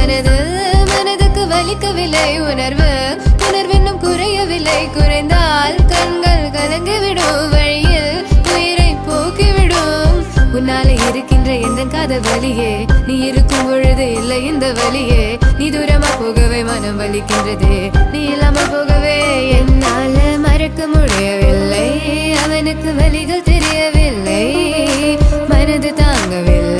மனதுக்கு வலிக்கவில்லை உணர்வு உணர்வென்னும் குறையவில்லை குறைந்தால் கண்கள் கலங்கிவிடும் வழியில் உயிரை போக்கிவிடும் உன்னாலே இருக்கின்ற எந்த காதல் வலியே நீ இருக்கும் பொழுது இல்லை இந்த வலியே நீ தூரமா போகவே மனம் வலிக்கின்றதே நீ இல்லாமல் போகவே என்னால மறக்க முடியவில்லை அவனுக்கு வலிகள் தெரியவில்லை மனது தாங்கவில்லை